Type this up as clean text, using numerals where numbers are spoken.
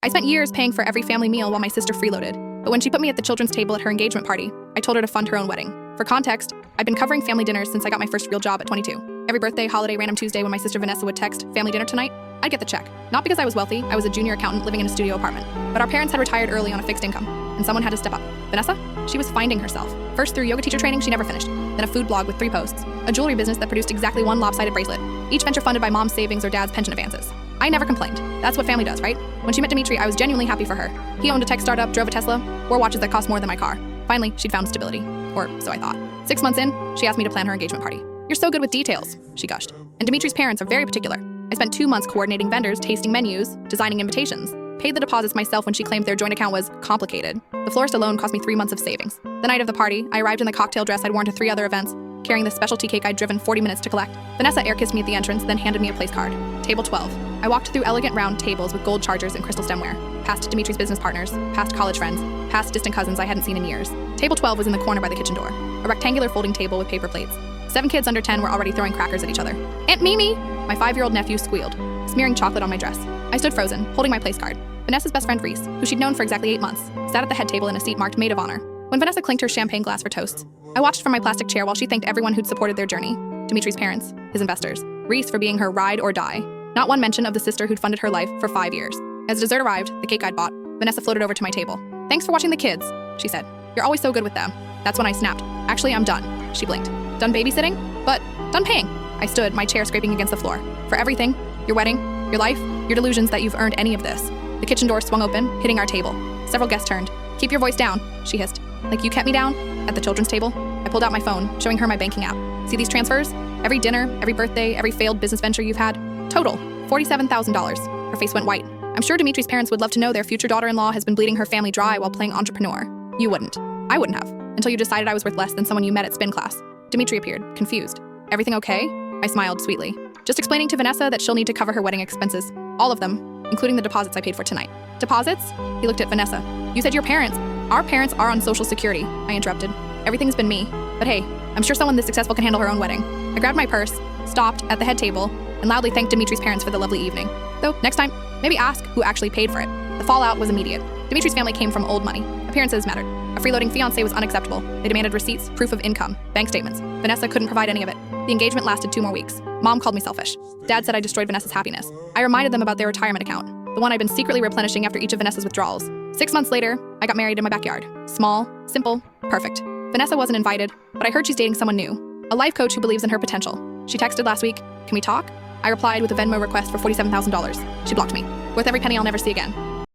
I spent years paying for every family meal while my sister freeloaded, but when she put me at the children's table at her engagement party, I told her to fund her own wedding. For context, I've been covering family dinners since I got my first real job at 22. Every birthday, holiday, random Tuesday when my sister Vanessa would text, "Family dinner tonight," I'd get the check. Not because I was wealthy, I was a junior accountant living in a studio apartment. But our parents had retired early on a fixed income, and someone had to step up. Vanessa? She was finding herself. First through yoga teacher training she never finished, then a food blog with 3 posts, a jewelry business that produced exactly 1 lopsided bracelet, each venture funded by mom's savings or dad's pension advances. I never complained. That's what family does, right? When she met Dimitri, I was genuinely happy for her. He owned a tech startup, drove a Tesla, wore watches that cost more than my car. Finally, she'd found stability. Or so I thought. 6 months in, she asked me to plan her engagement party. "You're so good with details," she gushed. And Dimitri's parents are very particular. I spent 2 months coordinating vendors, tasting menus, designing invitations. Paid the deposits myself when she claimed their joint account was complicated. The florist alone cost me 3 months of savings. The night of the party, I arrived in the cocktail dress I'd worn to 3 other events, carrying the specialty cake I'd driven 40 minutes to collect. Vanessa air-kissed me at the entrance, then handed me a place card. Table 12. I walked through elegant round tables with gold chargers and crystal stemware, past Dimitri's business partners, past college friends, past distant cousins I hadn't seen in years. Table 12 was in the corner by the kitchen door, a rectangular folding table with paper plates. 7 kids under 10 were already throwing crackers at each other. "Aunt Mimi!" My 5-year-old nephew squealed, smearing chocolate on my dress. I stood frozen, holding my place card. Vanessa's best friend Reese, who she'd known for exactly 8 months, sat at the head table in a seat marked Maid of Honor. When Vanessa clinked her champagne glass for toasts, I watched from my plastic chair while she thanked everyone who'd supported their journey. Dimitri's parents, his investors, Reese for being her ride or die. Not one mention of the sister who'd funded her life for 5 years. As dessert arrived, the cake I'd bought, Vanessa floated over to my table. "Thanks for watching the kids," she said. "You're always so good with them." That's when I snapped. "Actually, I'm done," she blinked. "Done babysitting? But done paying." I stood, my chair scraping against the floor. "For everything, your wedding, your life, your delusions that you've earned any of this." The kitchen door swung open, hitting our table. Several guests turned. "Keep your voice down," she hissed. "Like you kept me down?" At the children's table, I pulled out my phone, showing her my banking app. "See these transfers? Every dinner, every birthday, every failed business venture you've had? Total, $47,000. Her face went white. "I'm sure Dimitri's parents would love to know their future daughter-in-law has been bleeding her family dry while playing entrepreneur. You wouldn't. I wouldn't have, until you decided I was worth less than someone you met at spin class." Dimitri appeared, confused. "Everything okay?" I smiled sweetly. "Just explaining to Vanessa that she'll need to cover her wedding expenses. All of them, including the deposits I paid for tonight." "Deposits?" He looked at Vanessa. "You said your parents." "Our parents are on Social Security," I interrupted. "Everything's been me. But hey, I'm sure someone this successful can handle her own wedding." I grabbed my purse, stopped at the head table, and loudly thanked Dimitri's parents for the lovely evening. Though, next time, maybe ask who actually paid for it. The fallout was immediate. Dimitri's family came from old money. Appearances mattered. A freeloading fiancé was unacceptable. They demanded receipts, proof of income, bank statements. Vanessa couldn't provide any of it. The engagement lasted 2 more weeks. Mom called me selfish. Dad said I destroyed Vanessa's happiness. I reminded them about their retirement account, the one I'd been secretly replenishing after each of Vanessa's withdrawals. 6 months later, I got married in my backyard. Small, simple, perfect. Vanessa wasn't invited, but I heard she's dating someone new. A life coach who believes in her potential. She texted last week, "Can we talk?" I replied with a Venmo request for $47,000. She blocked me. Worth every penny I'll never see again.